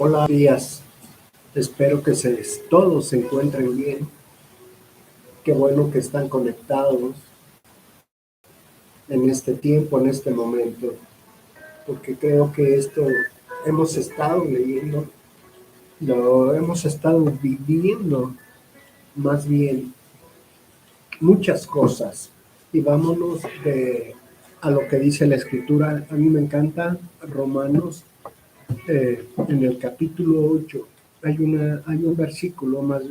Hola, días. Espero que todos se encuentren bien. Qué bueno que están conectados en este tiempo, en este momento, porque creo que esto hemos estado leyendo, lo hemos estado viviendo más bien muchas cosas. Y vámonos a lo que dice la Escritura. A mí me encanta Romanos, en el capítulo 8. Hay un versículo más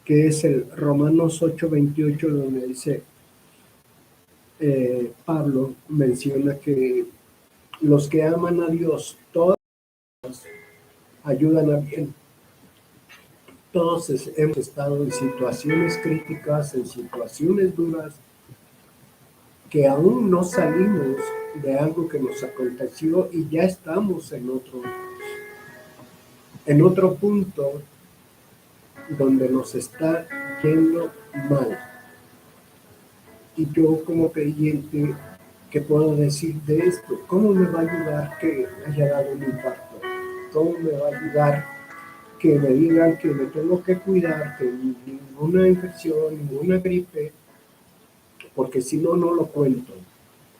que es el Romanos 8:28, donde dice, Pablo menciona que los que aman a Dios, todos ayudan a bien. Todos hemos estado en situaciones críticas, en situaciones duras, que aún no salimos de algo que nos aconteció y ya estamos en otro punto donde nos está yendo mal. Y yo como creyente, ¿qué puedo decir de esto? ¿Cómo me va a ayudar que haya dado un infarto? ¿Cómo me va a ayudar que me digan que me tengo que cuidar, que ninguna infección, ninguna gripe, porque si no, no lo cuento?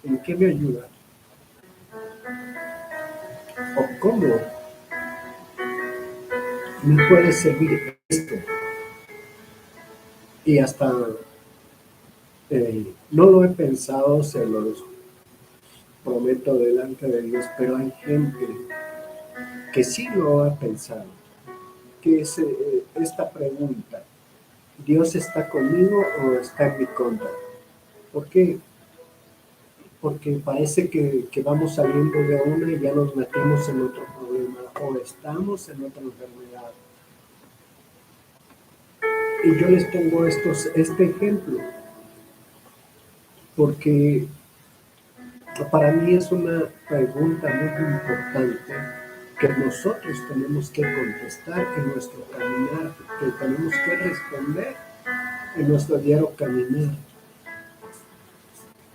¿En qué me ayuda? ¿O cómo me puede servir esto? Y hasta no lo he pensado, se los prometo delante de Dios, pero hay gente que sí lo ha pensado, que es esta pregunta: ¿Dios está conmigo o está en mi contra? ¿Por qué? Porque parece que vamos saliendo de una y ya nos metemos en otro problema, o estamos en otra enfermedad. Y yo les pongo este ejemplo, porque para mí es una pregunta muy importante que nosotros tenemos que contestar en nuestro caminar, que tenemos que responder en nuestro diario caminar,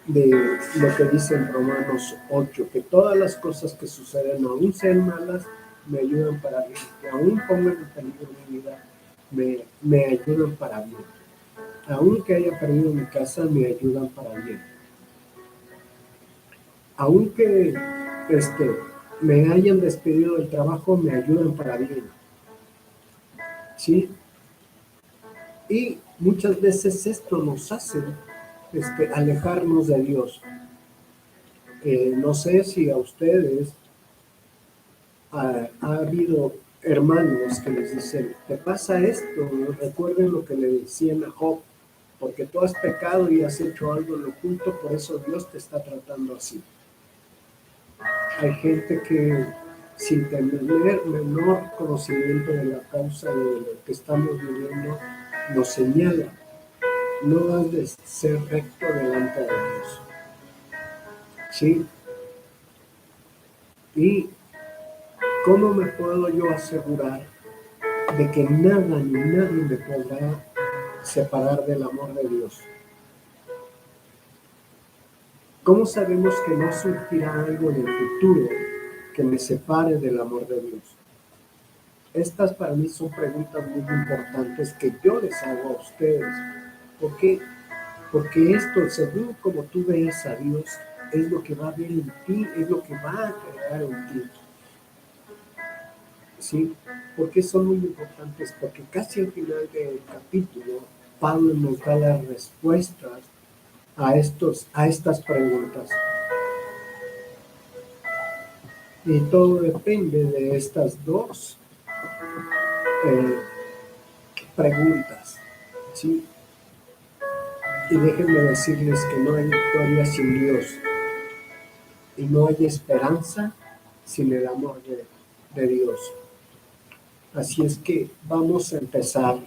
de lo que dice en Romanos 8, que todas las cosas que suceden, aún sean malas, me ayudan para bien, que aún pongan en peligro mi vida, me ayudan para bien. Aunque haya perdido mi casa, me ayudan para bien. Aunque me hayan despedido del trabajo, me ayudan para bien. ¿Sí? Y muchas veces esto nos hace alejarnos de Dios. No sé si a ustedes ha habido hermanos que les dicen, te pasa esto, recuerden lo que le decían a Job, porque tú has pecado y has hecho algo en lo oculto, por eso Dios te está tratando así. Hay gente que sin tener menor conocimiento de la causa de lo que estamos viviendo, nos señala, no has de ser recto delante de Dios. ¿Sí? ¿Y cómo me puedo yo asegurar de que nada ni nadie me podrá separar del amor de Dios? ¿Cómo sabemos que no surgirá algo en el futuro que me separe del amor de Dios? Estas para mí son preguntas muy importantes que yo les hago a ustedes. ¿Por qué? Porque esto, según como tú veas a Dios, es lo que va a ver en ti, es lo que va a crear en ti. ¿Sí? ¿Por qué son muy importantes? Porque casi al final del capítulo, Pablo nos da las respuestas a estas preguntas. Y todo depende de estas dos preguntas, ¿sí? Y déjenme decirles que no hay victoria sin Dios y no hay esperanza sin el amor de Dios. Así es que vamos a empezar.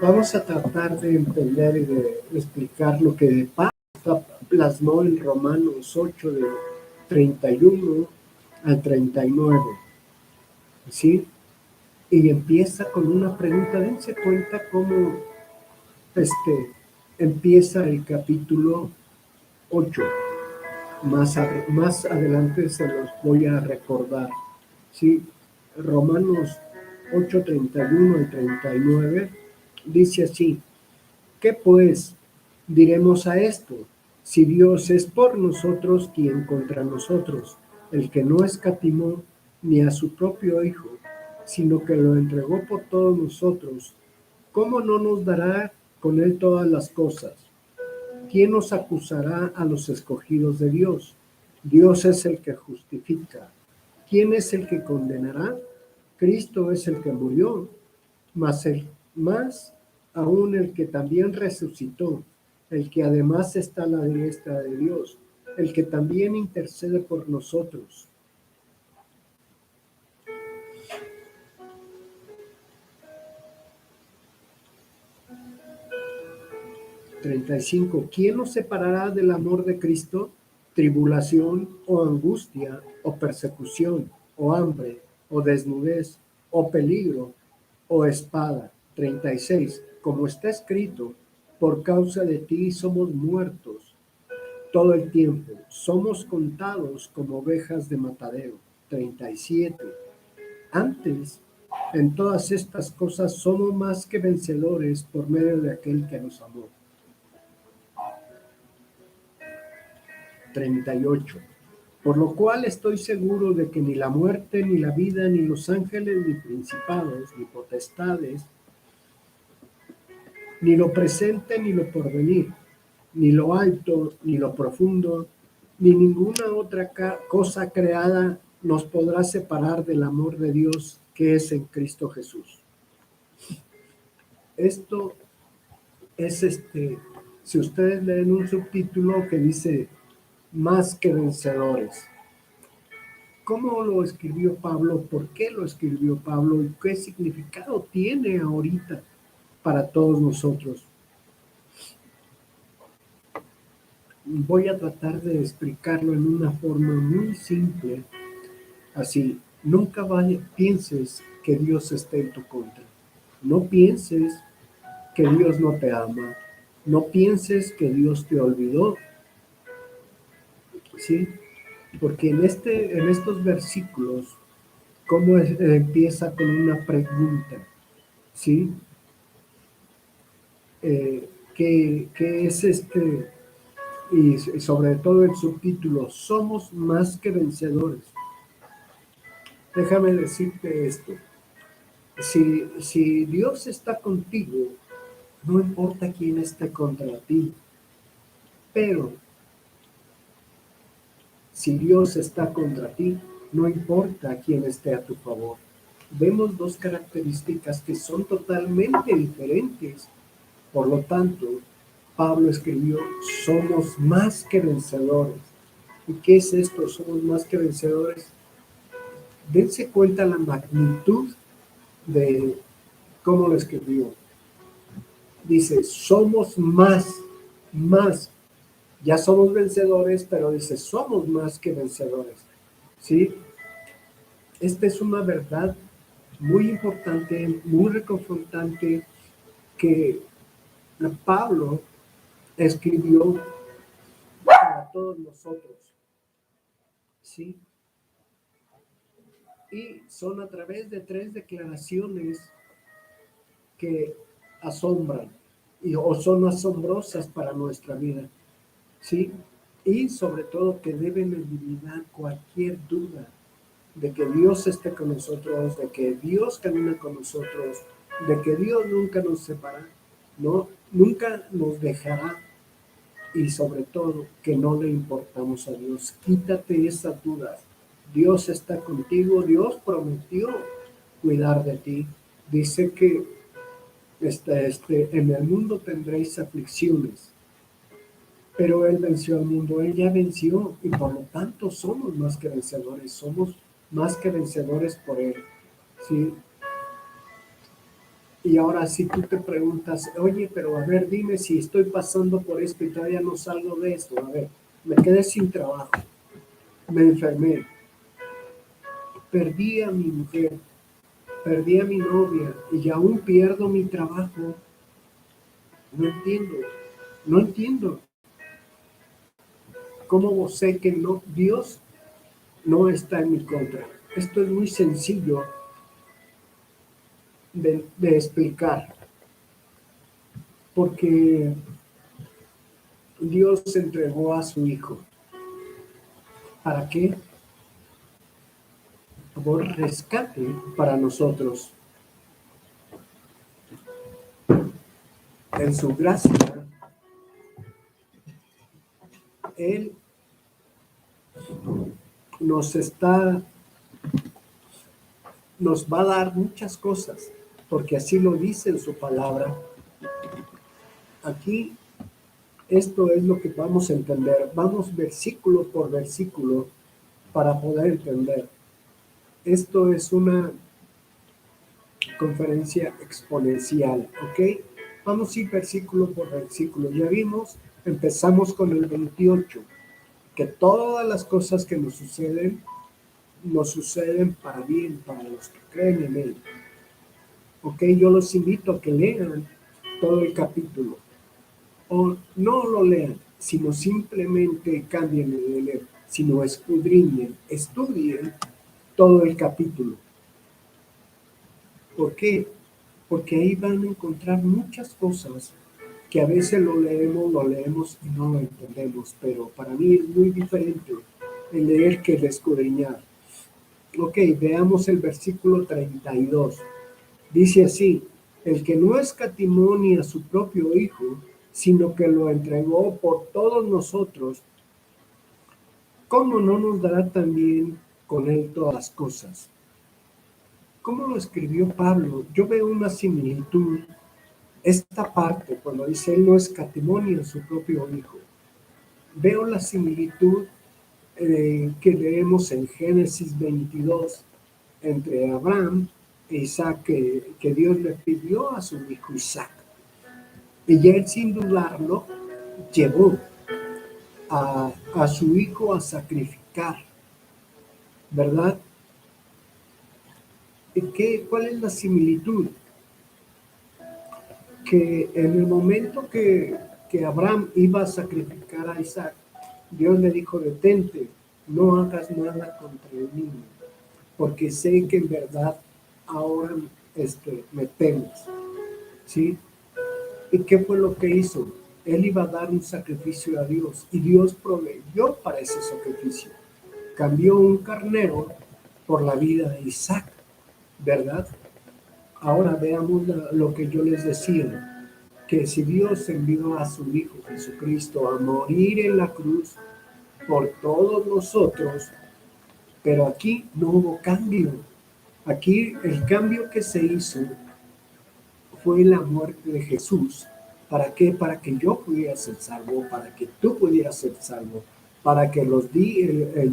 Vamos a tratar de entender y de explicar lo que Pablo plasmó en Romanos 8, de 31 al 39, ¿sí? Y empieza con una pregunta. Dense cuenta cómo empieza el capítulo 8. Más adelante se los voy a recordar. Sí, Romanos 8, 31 y 39 dice así: ¿qué pues diremos a esto? Si Dios es por nosotros, ¿quién contra nosotros? El que no escatimó ni a su propio Hijo, sino que lo entregó por todos nosotros, ¿cómo no nos dará con él todas las cosas? ¿Quién nos acusará a los escogidos de Dios? Dios es el que justifica. ¿Quién es el que condenará? Cristo es el que murió, más aún el que también resucitó, el que además está a la diestra de Dios, el que también intercede por nosotros. ¿35? ¿Quién nos separará del amor de Cristo? ¿Tribulación o angustia o persecución o hambre o desnudez o peligro o espada? 36. Como está escrito, por causa de ti somos muertos todo el tiempo, somos contados como ovejas de matadero. 37. Antes, en todas estas cosas somos más que vencedores por medio de aquel que nos amó. 38. Por lo cual estoy seguro de que ni la muerte, ni la vida, ni los ángeles, ni principados, ni potestades, ni lo presente, ni lo porvenir, ni lo alto, ni lo profundo, ni ninguna otra cosa creada nos podrá separar del amor de Dios que es en Cristo Jesús. Esto es si ustedes leen un subtítulo que dice más que vencedores. ¿Cómo lo escribió Pablo? ¿Por qué lo escribió Pablo? ¿Y qué significado tiene ahorita para todos nosotros? Voy a tratar de explicarlo en una forma muy simple. Así, nunca pienses que Dios esté en tu contra. No pienses que Dios no te ama. No pienses que Dios te olvidó. ¿Sí? Porque en estos versículos, ¿cómo empieza con una pregunta? ¿Sí? ¿Qué es y sobre todo el subtítulo, somos más que vencedores? Déjame decirte esto, si Dios está contigo, no importa quién esté contra ti, pero si Dios está contra ti, no importa quién esté a tu favor. Vemos dos características que son totalmente diferentes. Por lo tanto, Pablo escribió, somos más que vencedores. ¿Y qué es esto? Somos más que vencedores. Dense cuenta la magnitud de cómo lo escribió. Dice, somos más. Ya somos vencedores, pero dice, somos más que vencedores. ¿Sí? Esta es una verdad muy importante, muy reconfortante que Pablo escribió para todos nosotros. ¿Sí? Y son a través de 3 declaraciones que asombran o son asombrosas para nuestra vida. ¿Sí? Y sobre todo que deben eliminar cualquier duda de que Dios esté con nosotros, de que Dios camina con nosotros, de que Dios nunca nos separa, no, nunca nos dejará, y sobre todo que no le importamos a Dios. Quítate esas dudas. Dios está contigo, Dios prometió cuidar de ti. Dice que en el mundo tendréis aflicciones, pero Él venció al mundo, Él ya venció y por lo tanto somos más que vencedores, somos más que vencedores por Él. ¿Sí? Y ahora si tú te preguntas, oye, pero a ver, dime si estoy pasando por esto y todavía no salgo de esto, a ver, me quedé sin trabajo, me enfermé, perdí a mi mujer, perdí a mi novia y aún pierdo mi trabajo. No entiendo cómo sé que no, Dios no está en mi contra. Esto es muy sencillo de explicar, porque Dios entregó a su Hijo. ¿Para qué? Por rescate para nosotros. En su gracia, Él nos va a dar muchas cosas, porque así lo dice en su palabra. Aquí, esto es lo que vamos a entender. Vamos versículo por versículo para poder entender. Esto es una conferencia exponencial, ¿ok? Vamos a ir versículo por versículo. Ya vimos, empezamos con el 28, que todas las cosas que nos suceden para bien, para los que creen en Él. Ok, yo los invito a que lean todo el capítulo. O no lo lean, sino simplemente cambien de leer, sino escudriñen, estudien todo el capítulo. ¿Por qué? Porque ahí van a encontrar muchas cosas que a veces lo leemos y no lo entendemos, pero para mí es muy diferente el leer que el escudriñar. Ok, veamos el versículo 32. Dice así: el que no escatimó ni a su propio Hijo, sino que lo entregó por todos nosotros, ¿cómo no nos dará también con él todas las cosas? ¿Cómo lo escribió Pablo? Yo veo una similitud. Esta parte, cuando dice él no escatimó ni a su propio Hijo, veo la similitud que leemos en Génesis 22 entre Abraham e Isaac, que Dios le pidió a su hijo Isaac. Y él, sin dudarlo, llevó a su hijo a sacrificar, ¿verdad? ¿Cuál es la similitud? Que en el momento que Abraham iba a sacrificar a Isaac, Dios le dijo: detente, no hagas nada contra el niño, porque sé que en verdad ahora me temes, ¿sí? ¿Y qué fue lo que hizo? Él iba a dar un sacrificio a Dios y Dios proveyó para ese sacrificio. Cambió un carnero por la vida de Isaac, ¿verdad? Ahora veamos lo que yo les decía, que si Dios envió a su Hijo Jesucristo a morir en la cruz por todos nosotros, pero aquí no hubo cambio. Aquí el cambio que se hizo fue la muerte de Jesús. ¿Para qué? Para que yo pudiera ser salvo, para que tú pudieras ser salvo, para que en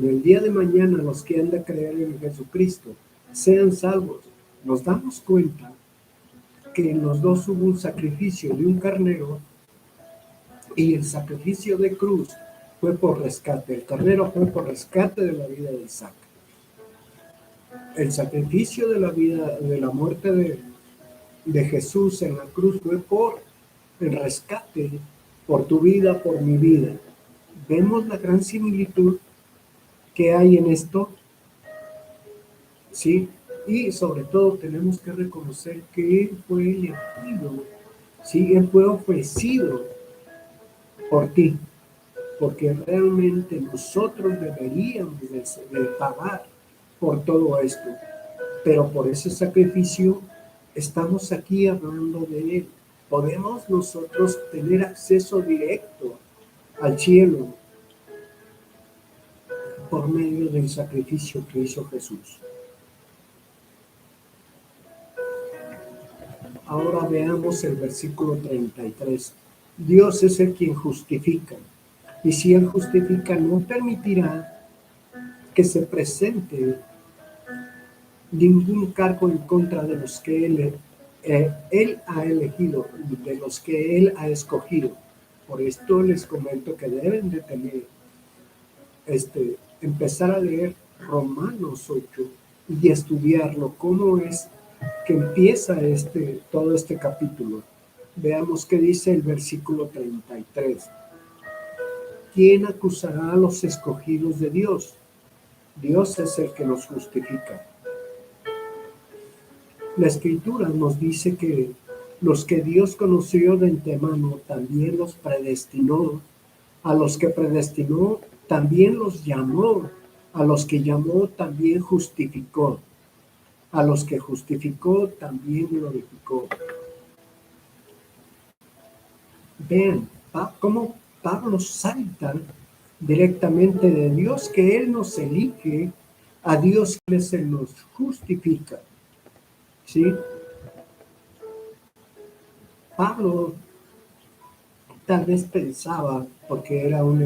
el día de mañana los que han de creer en Jesucristo sean salvos. Nos damos cuenta que en los dos hubo un sacrificio de un carnero y el sacrificio de cruz fue por rescate. El carnero fue por rescate de la vida de Isaac. El sacrificio de la vida, de la muerte de Jesús en la cruz fue por el rescate, por tu vida, por mi vida. ¿Vemos la gran similitud que hay en esto? Sí, y sobre todo tenemos que reconocer que Él fue elegido, sí, Él fue ofrecido por ti, porque realmente nosotros deberíamos de pagar por todo esto, pero por ese sacrificio estamos aquí hablando de Él. Podemos nosotros tener acceso directo al cielo por medio del sacrificio que hizo Jesús. Ahora veamos el versículo 33. Dios es el quien justifica, y si Él justifica, no permitirá que se presente ningún cargo en contra de los que Él ha elegido, de los que Él ha escogido. Por esto les comento que deben de tener, empezar a leer Romanos 8 y estudiarlo, cómo es que empieza todo este capítulo. Veamos qué dice el versículo 33. ¿Quién acusará a los escogidos de Dios? Dios es el que nos justifica. La Escritura nos dice que los que Dios conoció de antemano también los predestinó. A los que predestinó también los llamó. A los que llamó también justificó. A los que justificó también glorificó. Vean cómo Pablo salta directamente de Dios que Él nos elige a Dios que se nos justifica. ¿Sí? Pablo tal vez pensaba, porque era un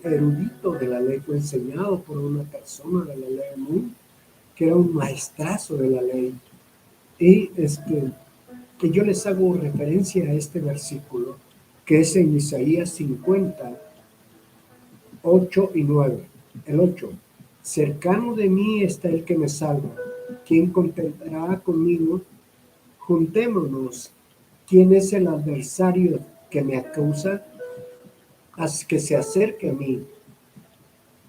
erudito de la ley, fue enseñado por una persona de la ley, que era un maestrazo de la ley. Y que yo les hago referencia a este versículo, que es en Isaías 50, 8 y 9. El 8. Cercano de mí está el que me salva. ¿Quién contentará conmigo? Juntémonos. ¿Quién es el adversario que me acusa? Haz que se acerque a mí.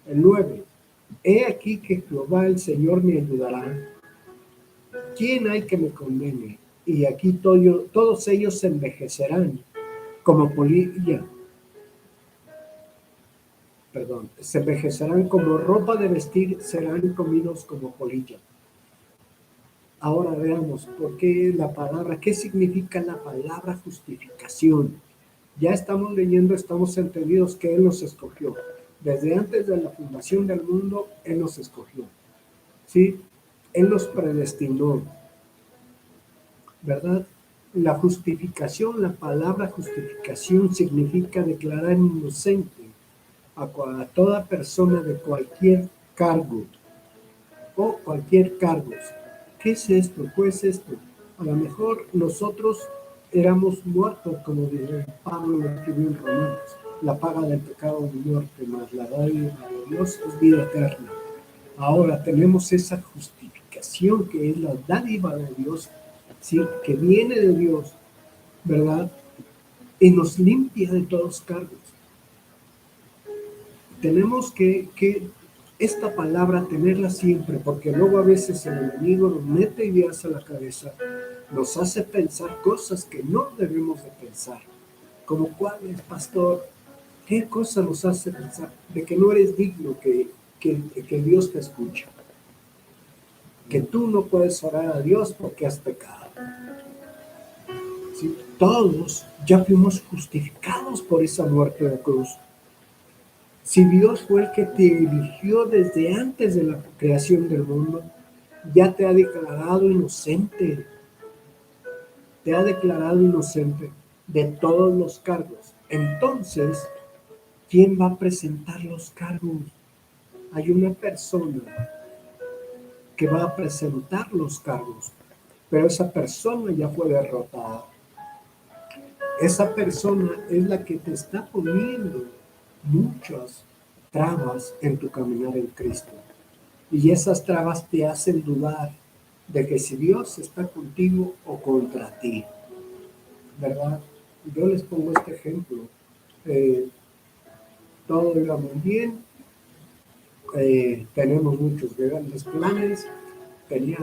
El 9. He aquí que Jehová el Señor me ayudará. ¿Quién hay que me condene? Y aquí todos ellos se envejecerán como polilla. Se envejecerán como ropa de vestir, serán comidos como polilla. Ahora veamos por qué la palabra, qué significa la palabra justificación. Ya estamos leyendo, estamos entendidos que Él nos escogió. Desde antes de la fundación del mundo, Él nos escogió. ¿Sí? Él nos predestinó. ¿Verdad? La justificación, la palabra justificación significa declarar inocente a toda persona de cualquier cargo o cualquier cargo. ¿Qué es esto? Pues esto. A lo mejor nosotros éramos muertos, como dice Pablo lo escribió en Romanos. La paga del pecado es muerte, más la dádiva de Dios es vida eterna. Ahora tenemos esa justificación que es la dádiva de Dios, ¿sí? Que viene de Dios, ¿verdad? Y nos limpia de todos cargos. Tenemos que esta palabra tenerla siempre, porque luego a veces el enemigo nos mete ideas a la cabeza, nos hace pensar cosas que no debemos de pensar. ¿Como cuáles, pastor? ¿Qué cosa nos hace pensar? De que no eres digno que Dios te escuche. Que tú no puedes orar a Dios porque has pecado. ¿Sí? Todos ya fuimos justificados por esa muerte de cruz. Si Dios fue el que te eligió desde antes de la creación del mundo, ya te ha declarado inocente. Te ha declarado inocente de todos los cargos. Entonces, ¿quién va a presentar los cargos? Hay una persona que va a presentar los cargos, pero esa persona ya fue derrotada. Esa persona es la que te está poniendo muchas trabas en tu caminar en Cristo. Y esas trabas te hacen dudar de que si Dios está contigo o contra ti. ¿Verdad? Yo les pongo este ejemplo. Todo iba muy bien. Tenemos muchos grandes planes. Tenía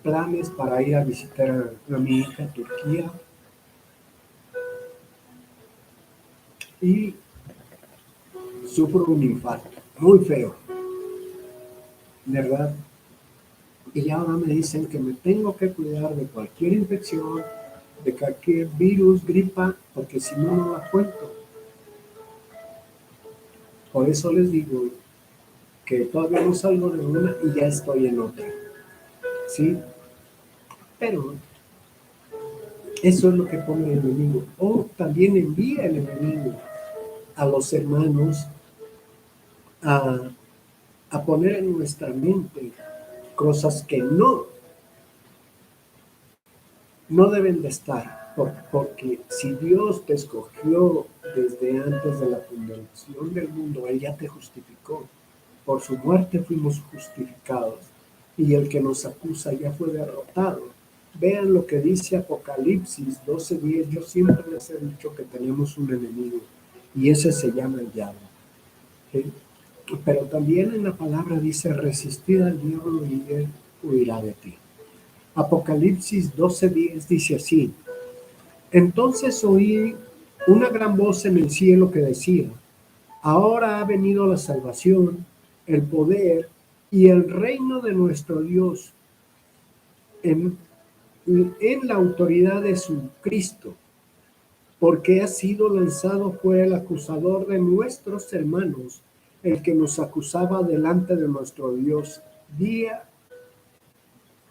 planes para ir a visitar a mi hija a Turquía. Y sufro un infarto muy feo, ¿verdad? Y ahora me dicen que me tengo que cuidar de cualquier infección, de cualquier virus, gripa, porque si no, no la cuento. Por eso les digo que todavía no salgo de una y ya estoy en otra. ¿Sí? Pero eso es lo que pone el enemigo. O también envía el enemigo a los hermanos a poner en nuestra mente cosas que no deben de estar, porque si Dios te escogió desde antes de la fundación del mundo, Él ya te justificó. Por su muerte fuimos justificados y el que nos acusa ya fue derrotado. Vean lo que dice Apocalipsis 12:10. Yo siempre les he dicho que tenemos un enemigo y ese se llama el diablo. ¿Sí? Pero también en la palabra dice, resistir al diablo y él huirá de ti. Apocalipsis 12:10 dice así, entonces oí una gran voz en el cielo que decía, ahora ha venido la salvación, el poder y el reino de nuestro Dios en la autoridad de su Cristo, porque ha sido lanzado fuera el acusador de nuestros hermanos, el que nos acusaba delante de nuestro Dios día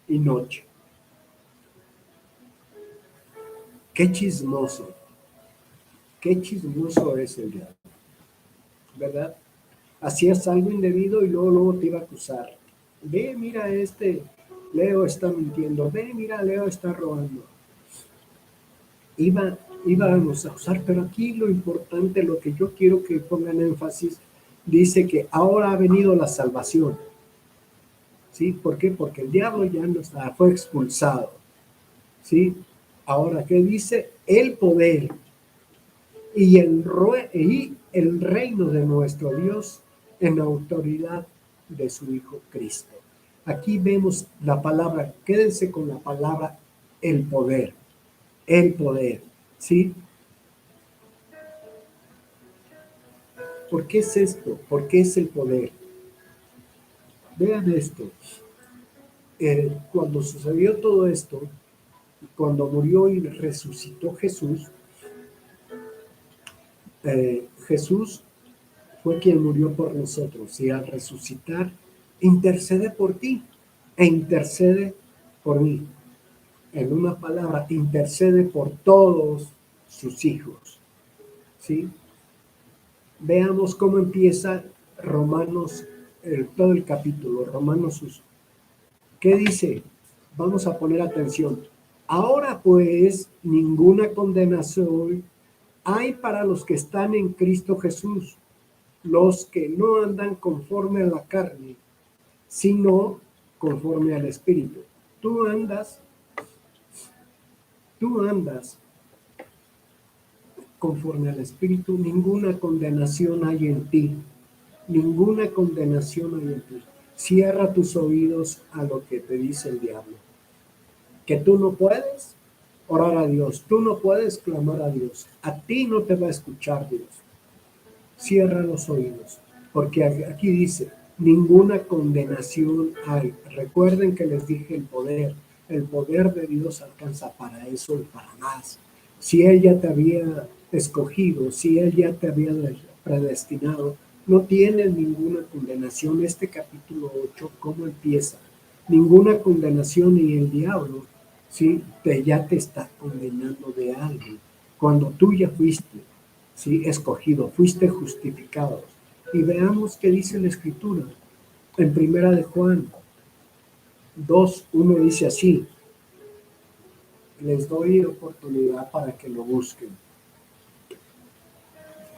y noche. Qué chismoso es el diablo, ¿verdad? Hacías algo indebido y luego te iba a acusar. Ve, mira, Leo está mintiendo. Ve, mira, Leo está robando. Íbamos a usar, pero aquí lo importante, lo que yo quiero que pongan énfasis, dice que ahora ha venido la salvación. ¿Sí? ¿Por qué? Porque el diablo ya no está, fue expulsado. ¿Sí? Ahora, ¿qué dice? El poder y el reino de nuestro Dios en autoridad de su Hijo Cristo. Aquí vemos la palabra, quédense con la palabra el poder, ¿sí? ¿Por qué es esto? ¿Por qué es el poder? Vean esto, cuando sucedió todo esto, cuando murió y resucitó Jesús, Jesús fue quien murió por nosotros y al resucitar intercede por ti e intercede por mí. En una palabra, intercede por todos sus hijos. ¿Sí? Veamos cómo empieza Romanos, todo el capítulo, Romanos. ¿Qué dice? Vamos a poner atención. Ahora pues, ninguna condenación hay para los que están en Cristo Jesús, los que no andan conforme a la carne, sino conforme al Espíritu. Tú andas conforme al Espíritu, ninguna condenación hay en ti. Ninguna condenación hay en ti. Cierra tus oídos a lo que te dice el diablo. Que tú no puedes orar a Dios, tú no puedes clamar a Dios. A ti no te va a escuchar Dios. Cierra los oídos, porque aquí dice, ninguna condenación hay. Recuerden que les dije el poder de Dios alcanza para eso y para más. Si Él ya te había escogido, si Él ya te había predestinado, no tienes ninguna condenación. Este capítulo 8, ¿cómo empieza? Ninguna condenación, ni el diablo, ¿sí? Ya te está condenando de algo. Cuando tú ya fuiste, ¿sí? Escogido, fuiste justificado. Y veamos qué dice la Escritura. En Primera de Juan 2:1 dice así. Les doy oportunidad para que lo busquen.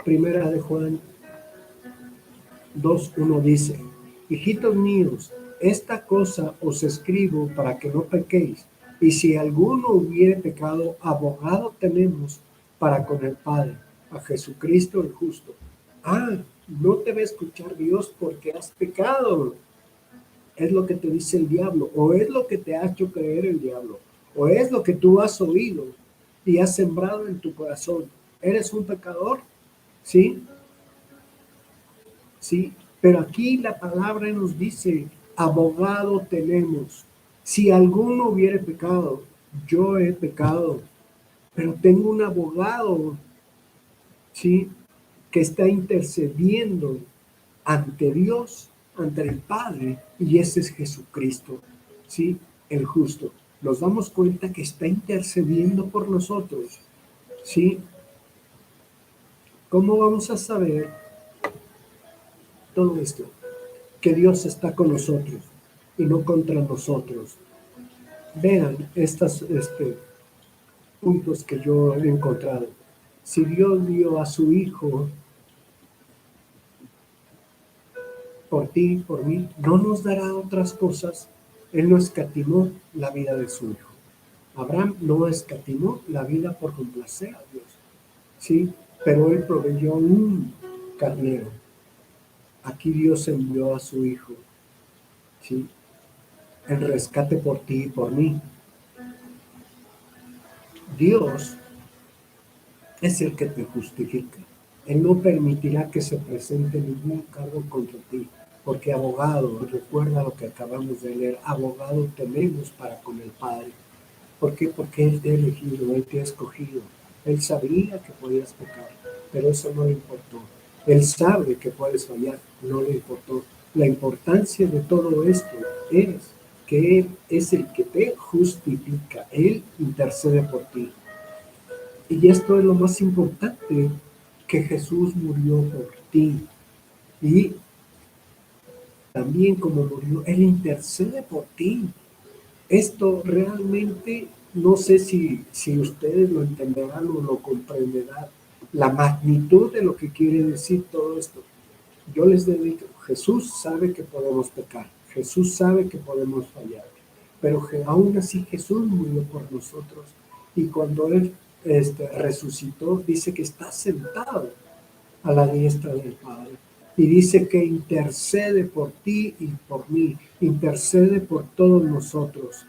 Primera de Juan 2:1 dice, hijitos míos, esta cosa os escribo para que no pequéis. Y si alguno hubiere pecado, abogado tenemos para con el Padre, a Jesucristo el justo. No te va a escuchar Dios porque has pecado. Es lo que te dice el diablo, o es lo que te ha hecho creer el diablo, o es lo que tú has oído y has sembrado en tu corazón. ¿Eres un pecador? ¿Sí? Sí, pero aquí la palabra nos dice, abogado tenemos. Si alguno hubiere pecado, yo he pecado, pero tengo un abogado, ¿sí? Que está intercediendo ante Dios, ante el Padre, y ese es Jesucristo, ¿sí? El justo. Nos damos cuenta que está intercediendo por nosotros, ¿sí? ¿Cómo vamos a saber todo esto? Que Dios está con nosotros y no contra nosotros. Vean estos puntos que yo he encontrado. Si Dios dio a su Hijo por ti, por mí, ¿no nos dará otras cosas? Él no escatimó la vida de su Hijo. Abraham no escatimó la vida por complacer a Dios, ¿sí? Pero él proveyó un carnero. Aquí Dios envió a su Hijo, ¿sí? El rescate por ti y por mí. Dios es el que te justifica. Él no permitirá que se presente ningún cargo contra ti, porque abogado, recuerda lo que acabamos de leer, abogado tenemos para con el Padre. ¿Por qué? Porque Él te ha elegido, Él te ha escogido. Él sabía que podías pecar, pero eso no le importó. Él sabe que puedes fallar, no le importó. La importancia de todo esto es que Él es el que te justifica, Él intercede por ti. Y esto es lo más importante, que Jesús murió por ti. Y también como murió, Él intercede por ti. Esto realmente, no sé si ustedes lo entenderán o lo comprenderán, la magnitud de lo que quiere decir todo esto. Yo les dedico, Jesús sabe que podemos pecar, Jesús sabe que podemos fallar, pero aún así Jesús murió por nosotros. Y cuando Él resucitó, dice que está sentado a la diestra del Padre. Y dice que intercede por ti y por mí, intercede por todos nosotros.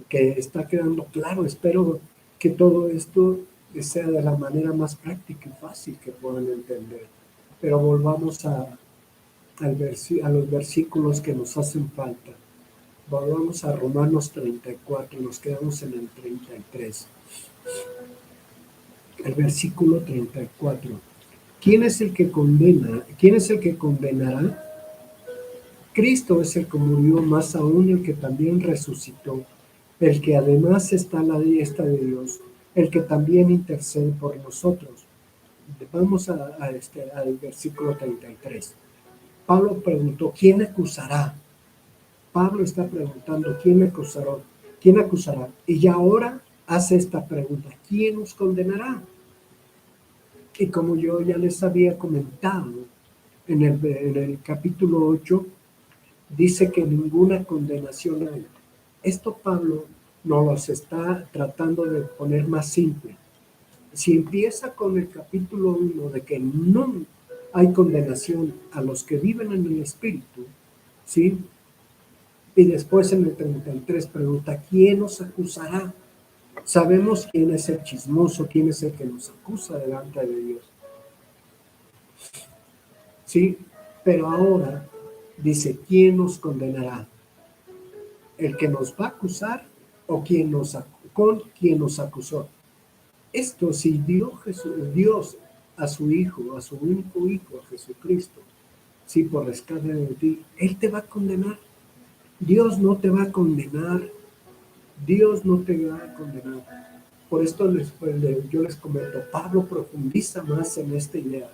Que está quedando claro, espero que todo esto sea de la manera más práctica y fácil que puedan entender. Pero volvamos a los versículos que nos hacen falta. Volvamos a Romanos 34, nos quedamos en el 33. El versículo 34. ¿Quién es el que condena? ¿Quién es el que condenará? Cristo es el que murió, más aún el que también resucitó, el que además está a la diestra de Dios, el que también intercede por nosotros. Vamos al versículo 33. Pablo preguntó, ¿quién acusará? Pablo está preguntando, ¿quién acusará? ¿Quién acusará? Y ahora hace esta pregunta, ¿quién nos condenará? Y como yo ya les había comentado en el capítulo 8, dice que ninguna condenación hay. Esto Pablo nos los está tratando de poner más simple. Si empieza con el capítulo 1 de que no hay condenación a los que viven en el Espíritu, ¿sí? Y después en el 33 pregunta, ¿quién nos acusará? Sabemos quién es el chismoso, quién es el que nos acusa delante de Dios. ¿Sí? Pero ahora dice, ¿quién nos condenará? ¿El que nos va a acusar o quien con quien nos acusó? Esto si Dios a su Hijo, a su único Hijo, a Jesucristo, sí, por rescate de ti, Él te va a condenar. Dios no te va a condenar. Dios no te va a condenar. Por esto yo les comento, Pablo profundiza más en esta idea.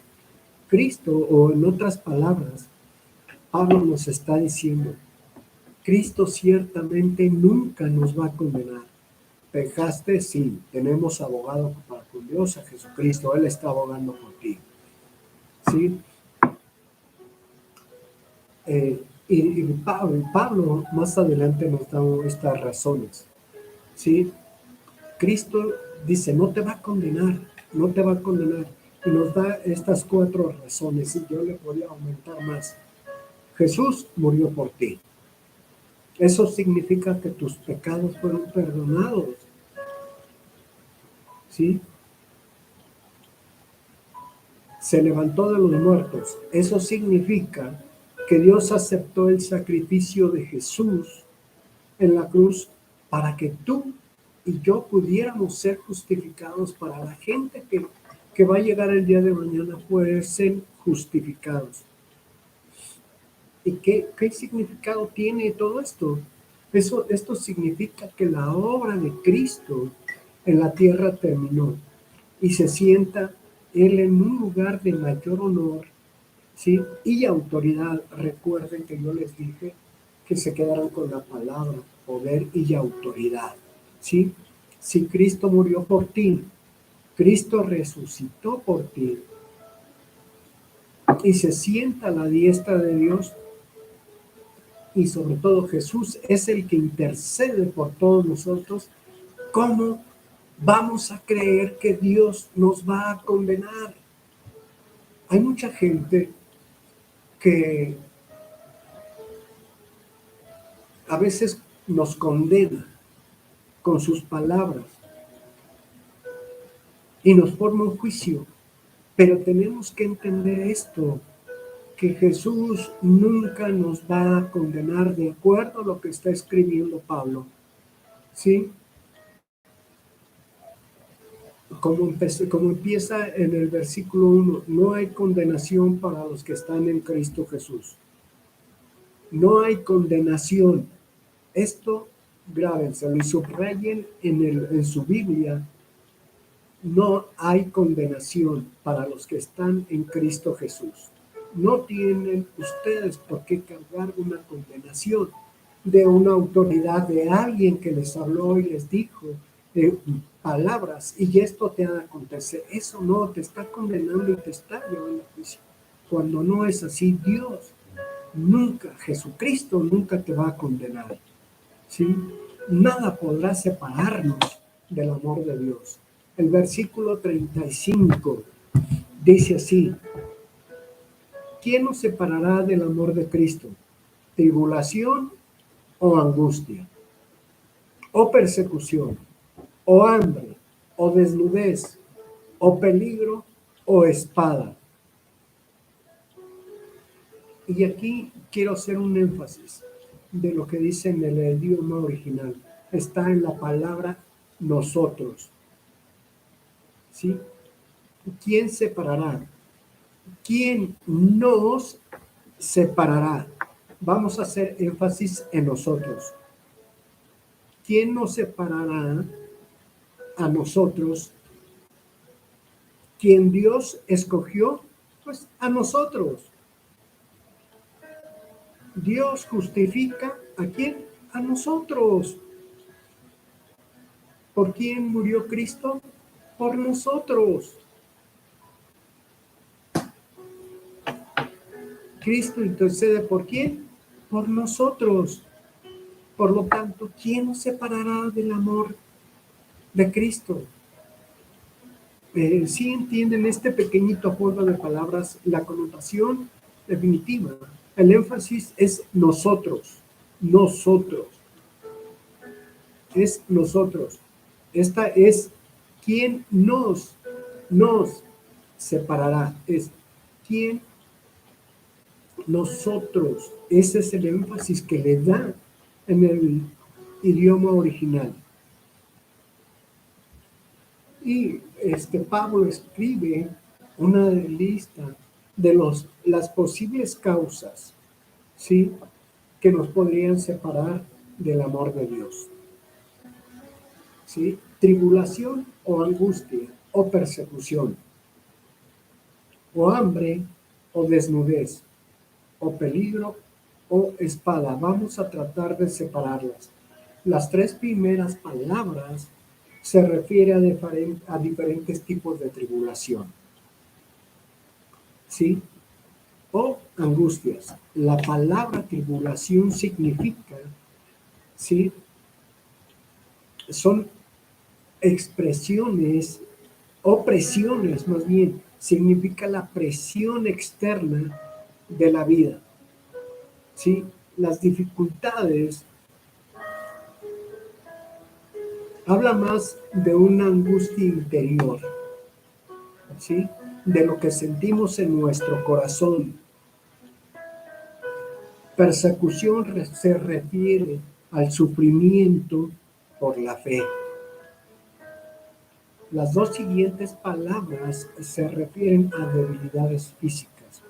Cristo, o en otras palabras, Pablo nos está diciendo, Cristo ciertamente nunca nos va a condenar. Pecaste, sí, tenemos abogado para con Dios, a Jesucristo, Él está abogando por ti. ¿Sí? Y Pablo más adelante nos da estas razones. ¿Sí? Cristo dice, no te va a condenar, no te va a condenar. Y nos da estas 4 razones, y yo le podría aumentar más. Jesús murió por ti. Eso significa que tus pecados fueron perdonados. ¿Sí? Se levantó de los muertos. Eso significa que Dios aceptó el sacrificio de Jesús en la cruz para que tú y yo pudiéramos ser justificados, para la gente que va a llegar el día de mañana poder ser justificados. ¿Y qué significado tiene todo esto? Esto significa que la obra de Cristo en la tierra terminó y se sienta Él en un lugar de mayor honor, ¿sí? Y autoridad. Recuerden que yo les dije que se quedaron con la palabra poder y autoridad, ¿sí? Si Cristo murió por ti, Cristo resucitó por ti y se sienta a la diestra de Dios, y sobre todo Jesús es el que intercede por todos nosotros, ¿cómo vamos a creer que Dios nos va a condenar? Hay mucha gente que a veces nos condena con sus palabras y nos forma un juicio, pero tenemos que entender esto, que Jesús nunca nos va a condenar de acuerdo a lo que está escribiendo Pablo, ¿sí? Como empieza en el versículo 1, no hay condenación para los que están en Cristo Jesús. No hay condenación. Esto grábenselo y subrayen en su Biblia. No hay condenación para los que están en Cristo Jesús. No tienen ustedes por qué cargar una condenación de una autoridad, de alguien que les habló y les dijo palabras, y esto te ha de acontecer. Eso no, te está condenando y te está llevando a juicio. Cuando no es así, Dios nunca, Jesucristo nunca te va a condenar, ¿sí? Nada podrá separarnos del amor de Dios. El versículo 35 dice así: ¿quién nos separará del amor de Cristo? ¿Tribulación o angustia? ¿O persecución? ¿O hambre? ¿O desnudez? ¿O peligro? ¿O espada? Y aquí quiero hacer un énfasis de lo que dice en el idioma original. Está en la palabra nosotros, ¿sí? ¿Quién separará? ¿Quién nos separará? Vamos a hacer énfasis en nosotros. ¿Quién nos separará a nosotros? ¿Quién Dios escogió? Pues a nosotros. Dios justifica ¿a quién? A nosotros. ¿Por quién murió Cristo? Por nosotros. Cristo intercede ¿por quién? Por nosotros. Por lo tanto, ¿quién nos separará del amor de Cristo? ¿Sí entienden este pequeñito juego de palabras? La connotación definitiva, el énfasis es nosotros, nosotros, es nosotros. Esta es ¿quién nos separará? Es ¿quién nosotros? Ese es el énfasis que le da en el idioma original. Y Pablo escribe una lista de las posibles causas, ¿sí?, que nos podrían separar del amor de Dios, ¿sí? Tribulación o angustia o persecución, o hambre o desnudez, o peligro o espada. Vamos a tratar de separarlas. Las tres primeras palabras se refiere a diferentes tipos de tribulación, ¿sí? O angustias. La palabra tribulación significa, ¿sí?, son expresiones o presiones, más bien, significa la presión externa de la vida, ¿sí? Las dificultades habla más de una angustia interior, ¿sí?, de lo que sentimos en nuestro corazón. Persecución se refiere al sufrimiento por la fe. Las dos siguientes palabras se refieren a debilidades físicas.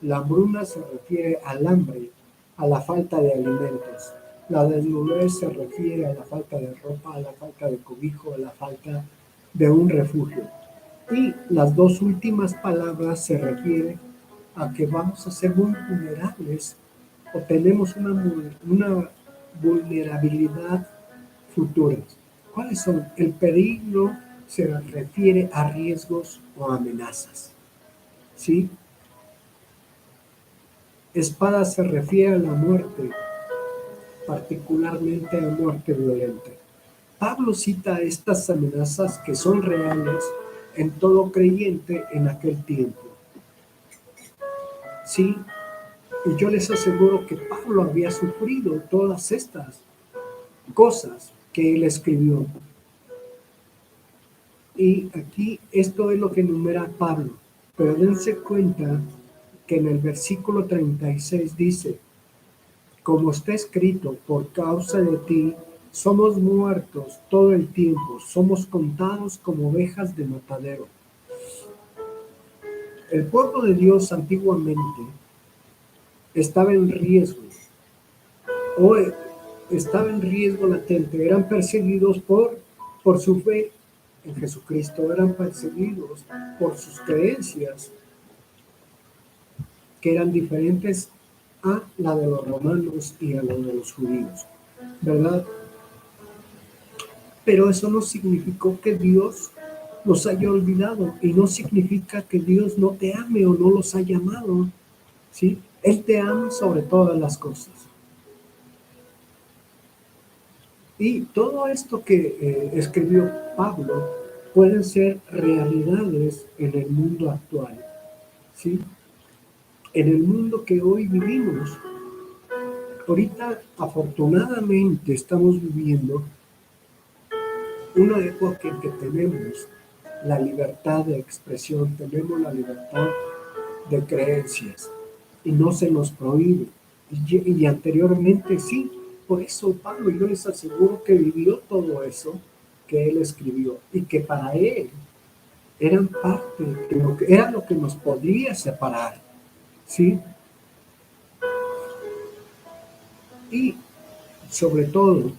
La hambruna se refiere al hambre, a la falta de alimentos. La desnudez se refiere a la falta de ropa, a la falta de cobijo, a la falta de un refugio. Y las dos últimas palabras se refieren a que vamos a ser muy vulnerables o tenemos una vulnerabilidad futura. ¿Cuáles son? El peligro se refiere a riesgos o amenazas, ¿sí? Espada se refiere a la muerte, particularmente a la muerte violenta. Pablo cita estas amenazas que son reales en todo creyente en aquel tiempo, ¿sí? Y yo les aseguro que Pablo había sufrido todas estas cosas que él escribió. Y aquí esto es lo que enumera Pablo. Pero dense cuenta que en el versículo 36 dice, como está escrito, por causa de ti, somos muertos todo el tiempo, somos contados como ovejas de matadero. El pueblo de Dios antiguamente estaba en riesgo, o estaba en riesgo latente, eran perseguidos por su fe en Jesucristo, eran perseguidos por sus creencias, que eran diferentes a la de los romanos y a la de los judíos, ¿verdad? Pero eso no significó que Dios los haya olvidado y no significa que Dios no te ame o no los haya amado, ¿sí? Él te ama sobre todas las cosas. Y todo esto que escribió Pablo pueden ser realidades en el mundo actual, ¿sí? En el mundo que hoy vivimos. Ahorita, afortunadamente, estamos viviendo una época en que tenemos la libertad de expresión, tenemos la libertad de creencias y no se nos prohíbe. Y anteriormente sí, por eso Pablo, yo les aseguro que vivió todo eso que él escribió y que para él eran parte de lo que era lo que nos podía separar, ¿sí? Y sobre todo,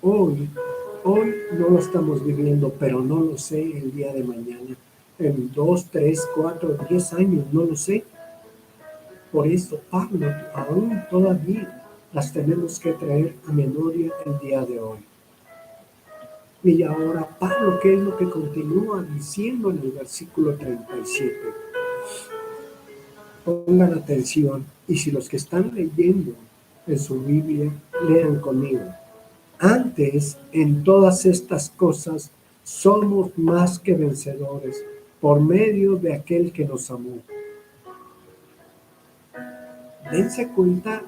hoy no lo estamos viviendo, pero no lo sé el día de mañana, en 2, 3, 4, 10 años, no lo sé. Por eso, Pablo, aún todavía las tenemos que traer a memoria el día de hoy. Y ahora, Pablo, ¿qué es lo que continúa diciendo en el versículo 37? Pongan atención, y si los que están leyendo en su Biblia, lean conmigo. Antes, en todas estas cosas, somos más que vencedores por medio de aquel que nos amó. Dense cuenta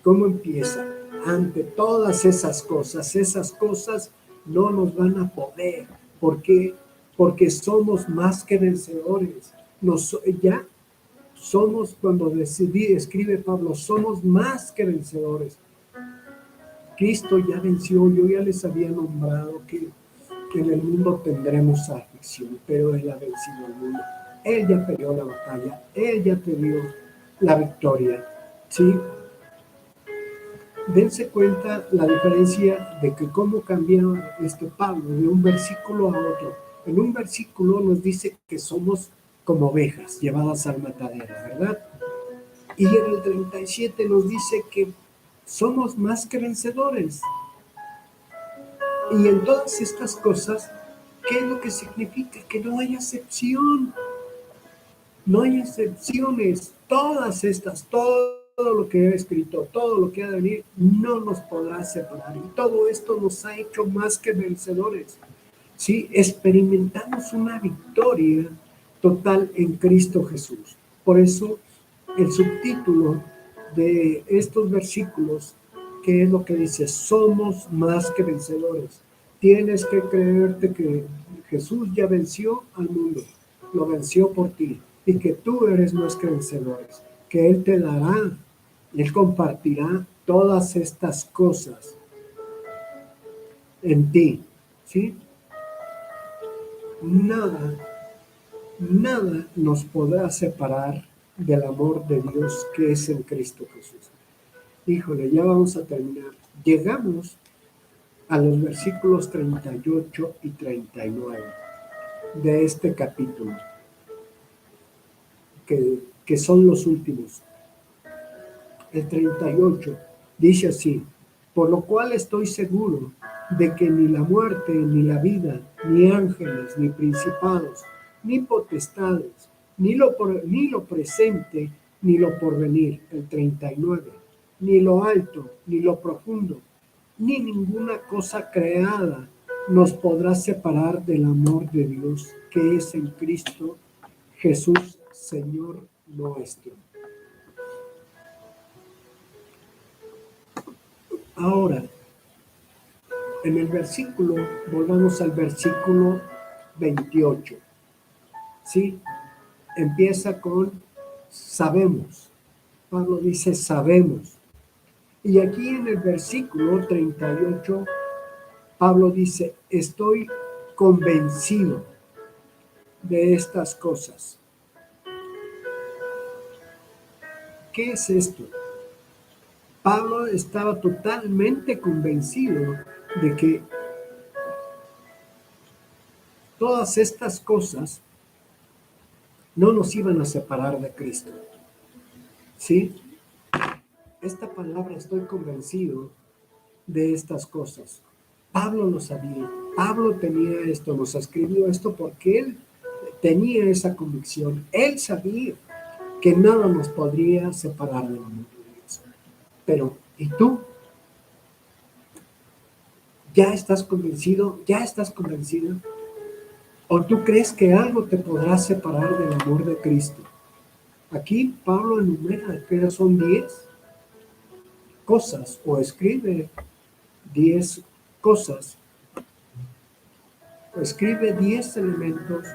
cómo empieza. Ante todas esas cosas no nos van a poder. ¿Por qué? Porque somos más que vencedores. Ya somos, cuando escribe Pablo, somos más que vencedores. Cristo ya venció, yo ya les había nombrado que en el mundo tendremos aflicción, pero Él ha vencido al mundo. Él ya peleó la batalla, Él ya te dio la victoria, ¿sí? Dense cuenta la diferencia de que cómo cambia Pablo de un versículo a otro. En un versículo nos dice que somos como ovejas llevadas al matadero, ¿verdad? Y en el 37 nos dice que somos más que vencedores. Y en todas estas cosas, ¿qué es lo que significa? Que no hay excepción. No hay excepciones. Todas estas, todo lo que he escrito, todo lo que ha de venir, no nos podrá separar. Y todo esto nos ha hecho más que vencedores. ¿Sí? Experimentamos una victoria total en Cristo Jesús. Por eso, el subtítulo de estos versículos, ¿qué es lo que dice? Somos más que vencedores. Tienes que creerte que Jesús ya venció al mundo, lo venció por ti, y que tú eres más que vencedores, que Él te dará, Él compartirá todas estas cosas en ti, ¿sí? Nada nos podrá separar del amor de Dios que es en Cristo Jesús. Híjole, ya vamos a terminar. Llegamos a los versículos 38 y 39 de este capítulo, que son los últimos. El 38 dice así: por lo cual estoy seguro de que ni la muerte, ni la vida, ni ángeles, ni principados, ni potestades, ni lo presente, ni lo porvenir, el 39, ni lo alto, ni lo profundo, ni ninguna cosa creada nos podrá separar del amor de Dios que es en Cristo Jesús, Señor nuestro. Ahora, en el versículo, volvamos al versículo 28, ¿sí? Empieza con sabemos. Pablo dice sabemos. Y aquí en el versículo 38, Pablo dice, estoy convencido de estas cosas. ¿Qué es esto? Pablo estaba totalmente convencido de que todas estas cosas no nos iban a separar de Cristo. ¿Sí? Esta palabra, estoy convencido de estas cosas. Pablo lo sabía. Pablo tenía esto, nos escribió esto porque él tenía esa convicción. Él sabía que nada nos podría separar del amor de Dios. Pero, ¿y tú? ¿Ya estás convencido? ¿Ya estás convencido? ¿O tú crees que algo te podrá separar del amor de Cristo? Aquí Pablo enumera que son 10 cosas, o escribe 10 cosas, o escribe 10 elementos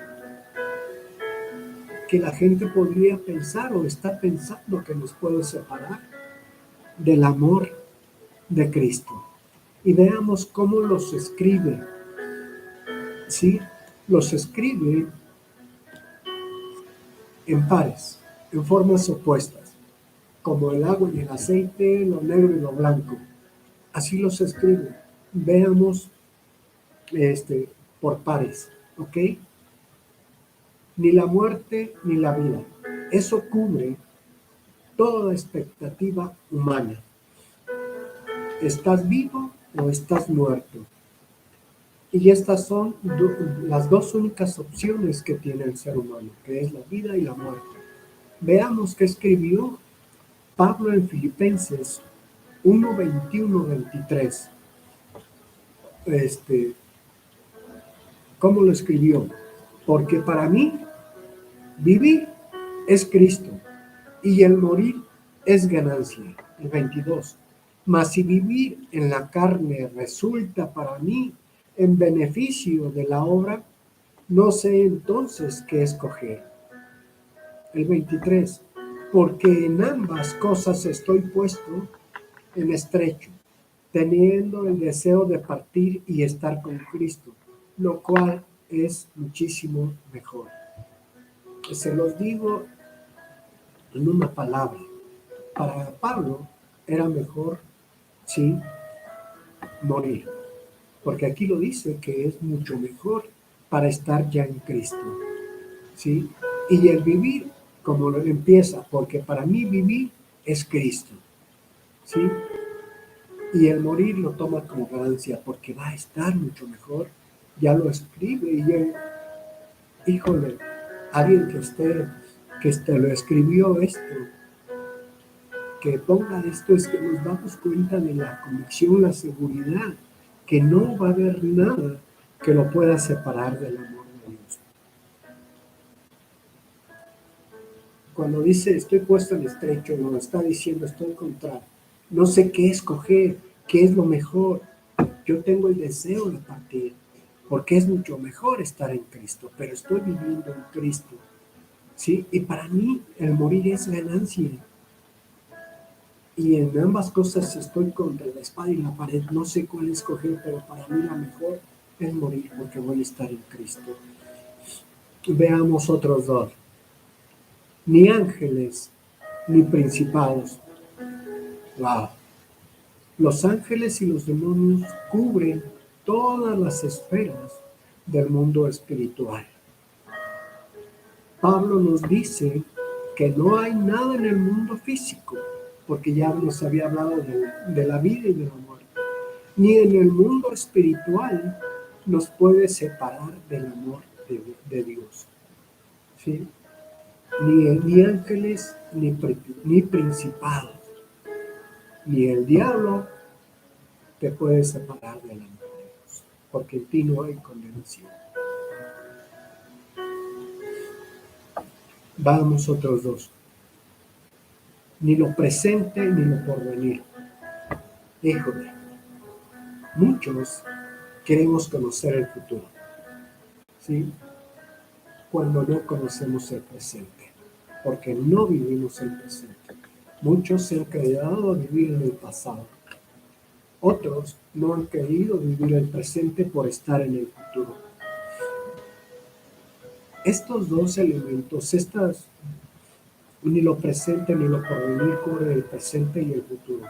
que la gente podría pensar o está pensando que nos puede separar del amor de Cristo. Y veamos cómo los escribe. ¿Sí? Los escribe en pares, en formas opuestas, como el agua y el aceite, lo negro y lo blanco. Así los escribe. Veamos por pares, ¿ok? Ni la muerte ni la vida. Eso cubre toda expectativa humana. ¿Estás vivo o estás muerto? Y estas son las dos únicas opciones que tiene el ser humano, que es la vida y la muerte. Veamos qué escribió Pablo en Filipenses 1, 21, 23. ¿Cómo lo escribió? Porque para mí vivir es Cristo y el morir es ganancia. El 22. Mas si vivir en la carne resulta para mí en beneficio de la obra, no sé entonces qué escoger. El 23. Porque en ambas cosas estoy puesto en estrecho, teniendo el deseo de partir y estar con Cristo, lo cual es muchísimo mejor. Se los digo en una palabra. Para Pablo era mejor, sí, morir, porque aquí lo dice que es mucho mejor para estar ya en Cristo, ¿sí? Y el vivir, como lo empieza, porque para mí vivir es Cristo, ¿sí? Y el morir lo toma como ganancia, porque va a estar mucho mejor. Ya lo escribe y él, híjole, alguien que lo escribió esto, que ponga esto, es que nos damos cuenta de la convicción, la seguridad, que no va a haber nada que lo pueda separar del amor de Dios. Cuando dice estoy puesto en estrecho, no está diciendo estoy en contra. No sé qué escoger, qué es lo mejor. Yo tengo el deseo de partir, porque es mucho mejor estar en Cristo, pero estoy viviendo en Cristo, ¿sí? Y para mí el morir es ganancia. Y en ambas cosas estoy contra la espada y la pared. No sé cuál escoger, pero para mí la mejor es morir porque voy a estar en Cristo. Veamos otros dos. Ni ángeles, ni principados. Wow. Los ángeles y los demonios cubren todas las esferas del mundo espiritual. Pablo nos dice que no hay nada en el mundo físico, porque ya nos había hablado de la vida y de la muerte, ni en el mundo espiritual nos puede separar del amor de Dios, ¿sí? Ni ángeles, ni principados, ni el diablo te puede separar del amor de Dios, porque en ti no hay condenación. Vamos otros dos. Ni lo presente ni lo porvenir. Híjole, muchos queremos conocer el futuro, ¿sí? Cuando no conocemos el presente, porque no vivimos el presente. Muchos se han quedado a vivir en el pasado. Otros no han querido vivir el presente por estar en el futuro. Estos dos elementos, ni lo presente ni lo porvenir, cubren el presente y el futuro.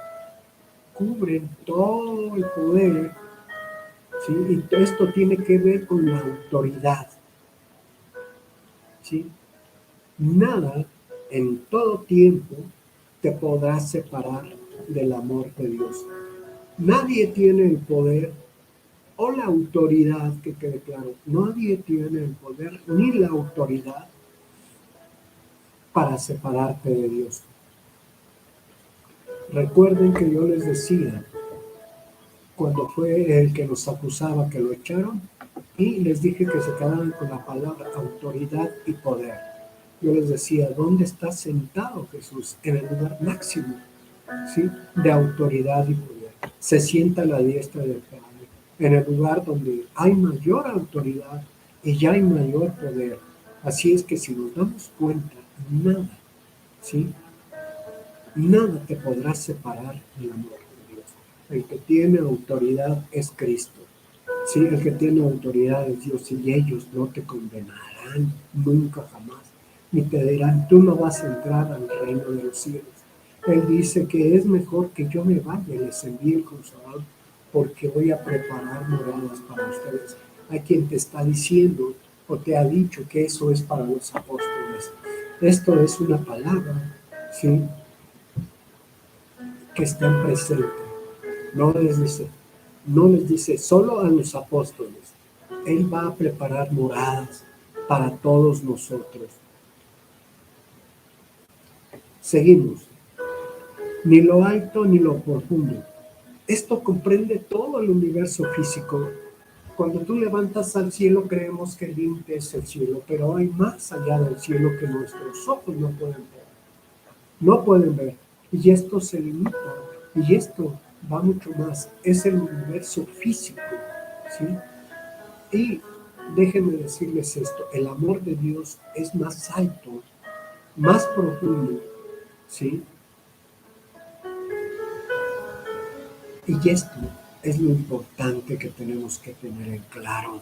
Cubren todo el poder, ¿sí? Y esto tiene que ver con la autoridad, ¿sí? Nada en todo tiempo te podrá separar del amor de Dios. Nadie tiene el poder o la autoridad, que quede claro, nadie tiene el poder ni la autoridad para separarte de Dios. Recuerden que yo les decía, cuando fue el que nos acusaba que lo echaron, y les dije que se quedaran con la palabra autoridad y poder. Yo les decía, ¿dónde está sentado Jesús? En el lugar máximo, ¿sí?, de autoridad y poder. Se sienta a la diestra del Padre, en el lugar donde hay mayor autoridad y ya hay mayor poder. Así es que si nos damos cuenta, nada, ¿sí?, nada te podrá separar del amor de Dios. El que tiene autoridad es Cristo. Sí, el que tiene autoridad es Dios, y ellos no te condenarán nunca jamás, ni te dirán, tú no vas a entrar al reino de los cielos. Él dice que es mejor que yo me vaya y les envíe el Consolador, porque voy a preparar moradas para ustedes. Hay quien te está diciendo o te ha dicho que eso es para los apóstoles. Esto es una palabra, ¿sí?, que está en presente. No les dice solo a los apóstoles. Él va a preparar moradas para todos nosotros. Seguimos. Ni lo alto ni lo profundo. Esto comprende todo el universo físico. Cuando tú levantas al cielo, creemos que el límite es el cielo, pero hay más allá del cielo que nuestros ojos no pueden ver. No pueden ver. Y esto se limita. Y esto va mucho más. Es el universo físico, ¿sí? Y déjenme decirles esto, el amor de Dios es más alto, más profundo, ¿sí? Y esto es lo importante que tenemos que tener en claro.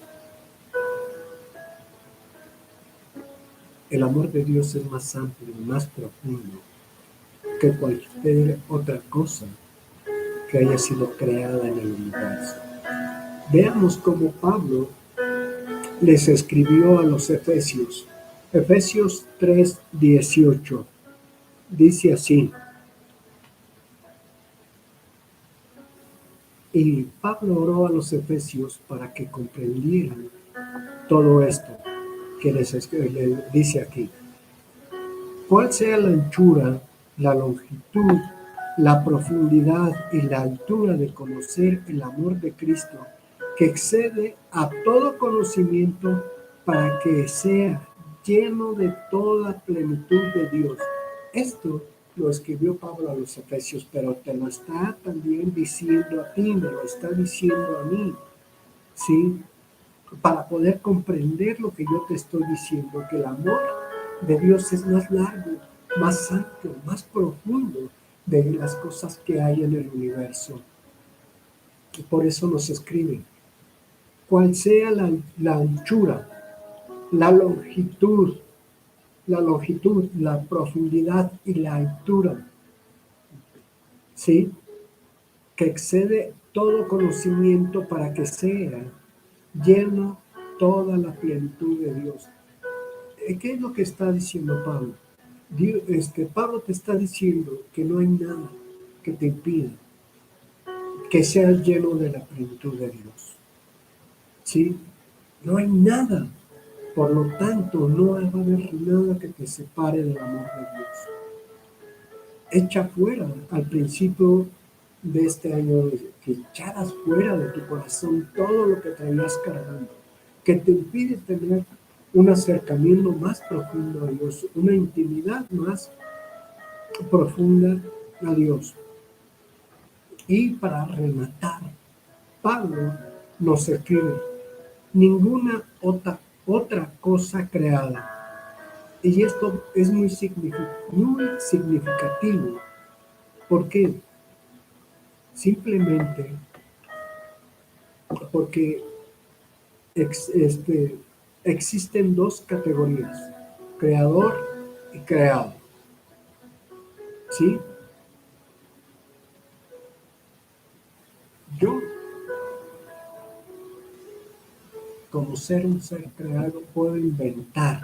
El amor de Dios es más amplio, más profundo que cualquier otra cosa que haya sido creada en el universo. Veamos cómo Pablo les escribió a los Efesios. Efesios 3:18. Dice así. Y Pablo oró a los Efesios para que comprendieran todo esto que les dice aquí. Cuál sea la anchura, la longitud, la profundidad y la altura de conocer el amor de Cristo, que excede a todo conocimiento, para que sea lleno de toda plenitud de Dios. Esto lo escribió Pablo a los Efesios, pero te lo está también diciendo a ti, me lo está diciendo a mí, ¿sí? Para poder comprender lo que yo te estoy diciendo, que el amor de Dios es más largo, más amplio, más profundo de las cosas que hay en el universo. Y por eso nos escribe, cuál sea la anchura, la longitud, la profundidad y la altura, ¿sí?, que excede todo conocimiento, para que sea lleno toda la plenitud de Dios. ¿Qué es lo que está diciendo Pablo? Pablo te está diciendo que no hay nada que te impida que seas lleno de la plenitud de Dios. ¿Sí? No hay nada. Por lo tanto, no va a haber nada que te separe del amor de Dios. Echa fuera al principio de este año, que echaras fuera de tu corazón todo lo que traías cargando, que te impide tener un acercamiento más profundo a Dios, una intimidad más profunda a Dios. Y para rematar, Pablo nos escribe, ninguna otra cosa creada. Y esto es muy significativo. ¿Por qué? Simplemente porque existen dos categorías, creador y creado. ¿Sí? Yo, como un ser creado, puedo inventar,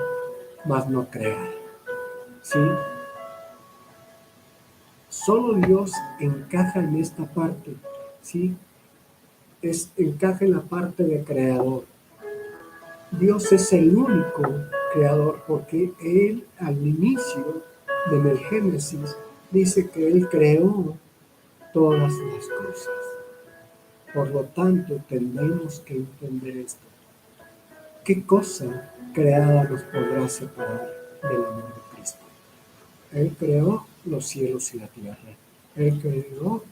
mas no crear. ¿Sí? Solo Dios encaja en esta parte. ¿Sí? Encaja en la parte de creador. Dios es el único creador porque Él al inicio del Génesis dice que Él creó todas las cosas. Por lo tanto, tenemos que entender esto. ¿Qué cosa creada nos podrá separar del amor de Cristo? Él creó los cielos y la tierra. Él creó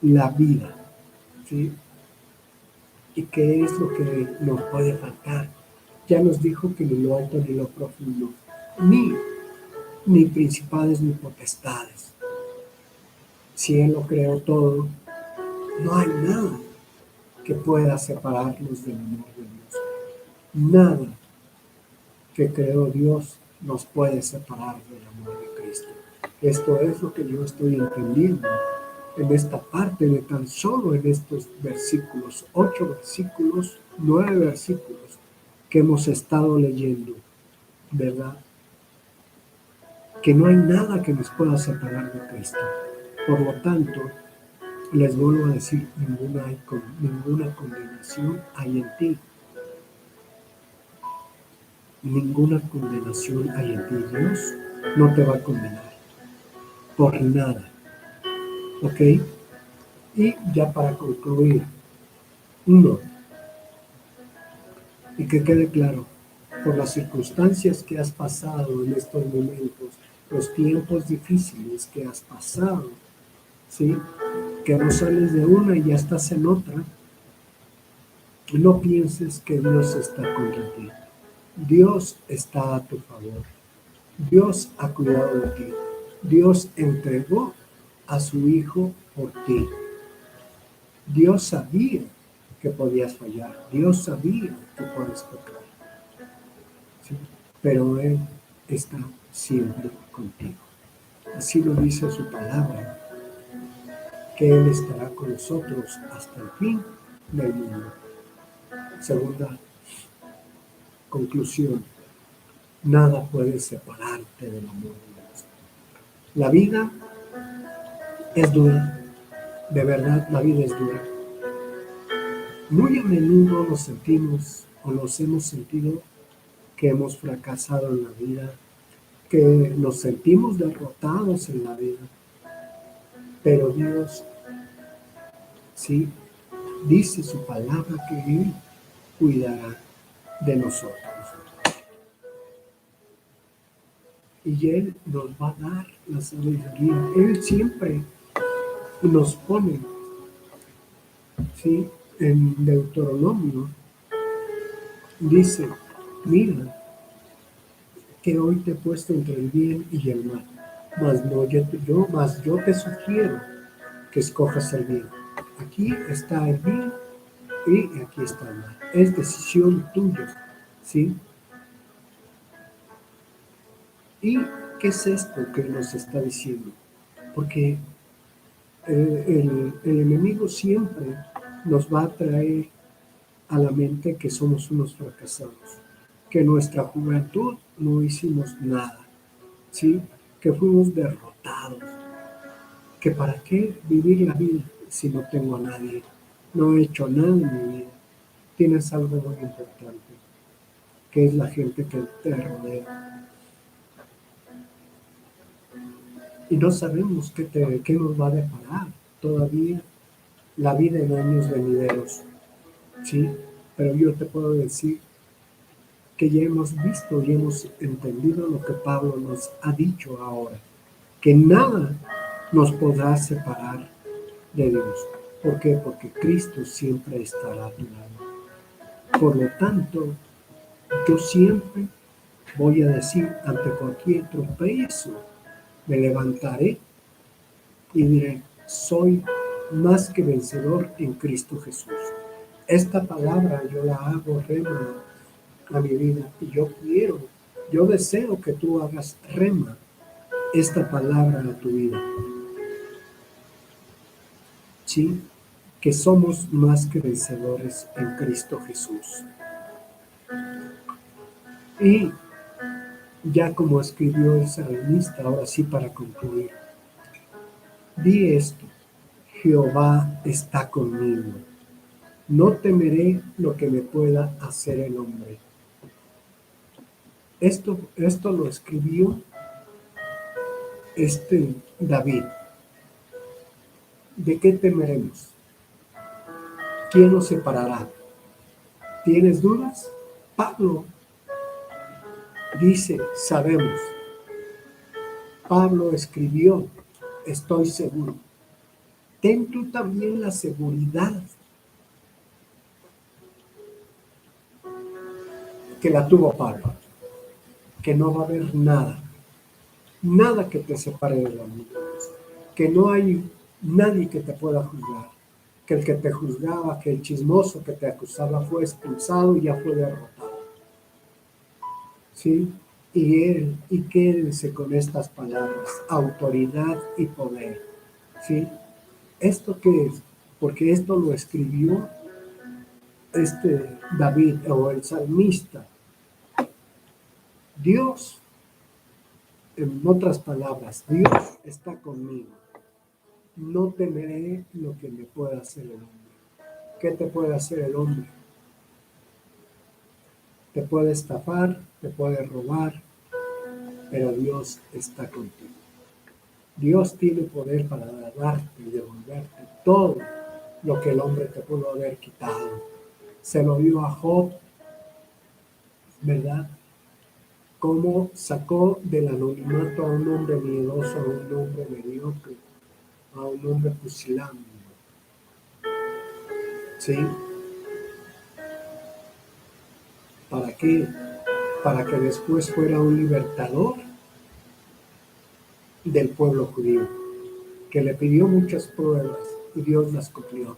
la vida. ¿Sí? ¿Y qué es lo que nos puede faltar? Ya nos dijo que ni lo alto ni lo profundo, ni principales ni potestades. Si Él lo creó todo, no hay nada que pueda separarnos del amor de Dios. Nada que creó Dios nos puede separar del amor de Cristo. Esto es lo que yo estoy entendiendo en esta parte de tan solo en estos versículos, 8 versículos, 9 versículos que hemos estado leyendo, ¿verdad? Que no hay nada que nos pueda separar de Cristo. Por lo tanto, les vuelvo a decir, ninguna condenación hay en ti. Ninguna condenación hay en ti. Dios no te va a condenar por nada. ¿Ok? Y ya para concluir, uno, y que quede claro, por las circunstancias que has pasado en estos momentos, los tiempos difíciles que has pasado, ¿sí? Que no sales de una y ya estás en otra, no pienses que Dios está contra ti. Dios está a tu favor. Dios ha cuidado de ti. Dios entregó a su Hijo por ti. Dios sabía que podías fallar. Dios sabía que puedes pecar. ¿Sí? Pero Él está siempre contigo. Así lo dice su palabra, que Él estará con nosotros hasta el fin del mundo. Segunda conclusión, nada puede separarte del amor de Dios. La vida es dura, de verdad la vida es dura. Muy a menudo nos sentimos o nos hemos sentido que hemos fracasado en la vida, que nos sentimos derrotados en la vida. Pero Dios, sí, dice su palabra que Él cuidará de nosotros. Y Él nos va a dar la sabiduría. Él siempre nos pone, ¿sí? En Deuteronomio dice, mira, que hoy te he puesto entre el bien y el mal, mas yo te sugiero que escojas el bien. Aquí está el bien y aquí está el mal. Es decisión tuya, ¿sí? ¿Y qué es esto que nos está diciendo? Porque el enemigo siempre nos va a traer a la mente que somos unos fracasados, que en nuestra juventud no hicimos nada, ¿sí? Que fuimos derrotados, que para qué vivir la vida si no tengo a nadie, no he hecho nada en mi vida. Tienes algo muy importante, que es la gente que te rodea. Y no sabemos qué nos va a deparar todavía la vida en años venideros, ¿sí? Pero yo te puedo decir que ya hemos visto y hemos entendido lo que Pablo nos ha dicho ahora, que nada nos podrá separar de Dios. ¿Por qué? Porque Cristo siempre estará a tu lado. Por lo tanto, yo siempre voy a decir ante cualquier tropiezo, me levantaré y diré, soy más que vencedor en Cristo Jesús. Esta palabra yo la hago rema a mi vida y yo deseo que tú hagas rema esta palabra a tu vida. Sí, que somos más que vencedores en Cristo Jesús. Y ya como escribió el salmista, ahora sí para concluir, di esto, Jehová está conmigo, no temeré lo que me pueda hacer el hombre. Esto lo escribió David. ¿De qué temeremos? ¿Quién nos separará? ¿Tienes dudas? Pablo dice, sabemos. Pablo escribió, estoy seguro. Ten tú también la seguridad que la tuvo Pablo, que no va a haber nada que te separe del amor, que no hay nadie que te pueda juzgar, que el que te juzgaba, que el chismoso que te acusaba fue expulsado y ya fue derrotado. ¿Sí? Y quédense con estas palabras, autoridad y poder. ¿Sí? ¿Esto qué es? Porque esto lo escribió David o el salmista. Dios, en otras palabras, Dios está conmigo. No temeré lo que me pueda hacer el hombre. ¿Qué te puede hacer el hombre? Te puede estafar, te puede robar, pero Dios está contigo. Dios tiene poder para darte y devolverte todo lo que el hombre te pudo haber quitado. Se lo dio a Job, ¿verdad? Cómo sacó del anonimato a un hombre miedoso, a un hombre mediocre, a un hombre pusilánime. ¿Sí? ¿Para qué? Para que después fuera un libertador del pueblo judío, que le pidió muchas pruebas y Dios las cumplió.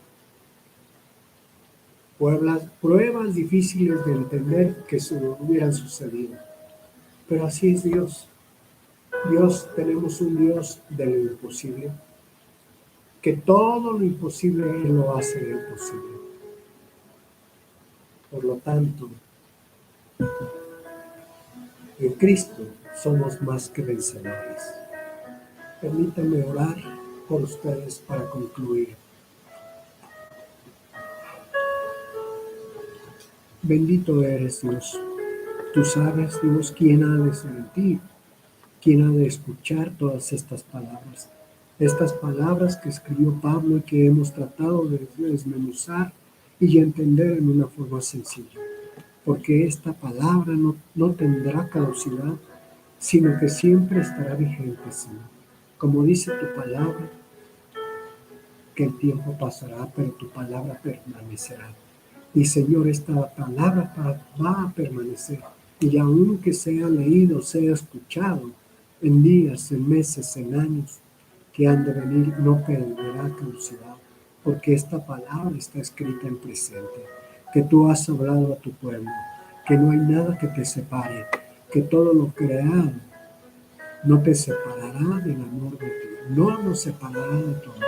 Pruebas difíciles de entender que hubieran sucedido. Pero así es Dios. Tenemos un Dios de lo imposible, que todo lo imposible Él lo hace imposible. Por lo tanto, en Cristo somos más que vencedores. Permítanme orar por ustedes para concluir. Bendito eres, Dios. Tú sabes, Dios, quién ha de sentir, quién ha de escuchar todas estas palabras que escribió Pablo y que hemos tratado de desmenuzar y entender en una forma sencilla. Porque esta palabra no tendrá caducidad, sino que siempre estará vigente, Señor. Como dice tu palabra, que el tiempo pasará, pero tu palabra permanecerá. Y Señor, esta palabra va a permanecer. Y aunque sea leído, sea escuchado, en días, en meses, en años que han de venir, no perderá caducidad, porque esta palabra está escrita en presente, que tú has hablado a tu pueblo, que no hay nada que te separe, que todo lo creado no te separará del amor de ti, no nos separará de tu amor,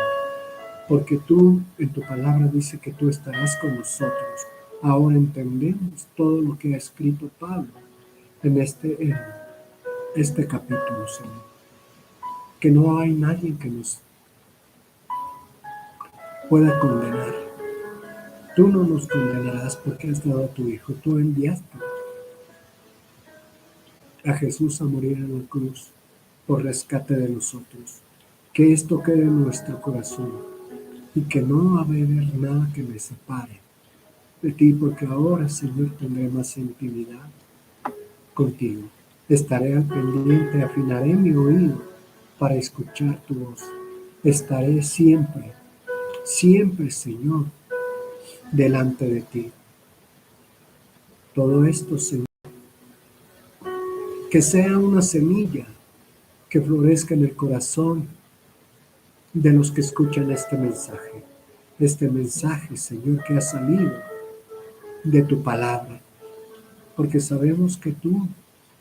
porque tú en tu palabra dice que tú estarás con nosotros. Ahora entendemos todo lo que ha escrito Pablo en este capítulo, Señor. Que no hay nadie que nos pueda condenar. Tú no nos condenarás porque has dado a tu Hijo. Tú enviaste a Jesús a morir en la cruz por rescate de nosotros. Que esto quede en nuestro corazón y que no va a haber nada que me separe de ti, porque ahora, Señor, tendré más intimidad contigo. Estaré al pendiente, afinaré mi oído para escuchar tu voz. Estaré siempre siempre, Señor, delante de ti. Todo esto, Señor, que sea una semilla que florezca en el corazón de los que escuchan este mensaje, Señor, que ha salido de tu palabra, porque sabemos que tú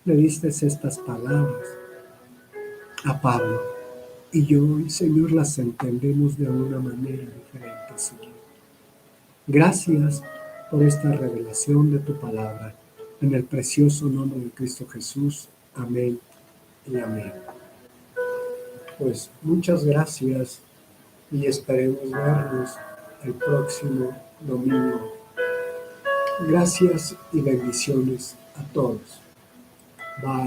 le diste estas palabras a Pablo y hoy, Señor, las entendemos de una manera diferente, Señor. Gracias por esta revelación de tu palabra, en el precioso nombre de Cristo Jesús. Amén y amén. Pues muchas gracias y esperemos vernos el próximo domingo. Gracias y bendiciones a todos. Bye.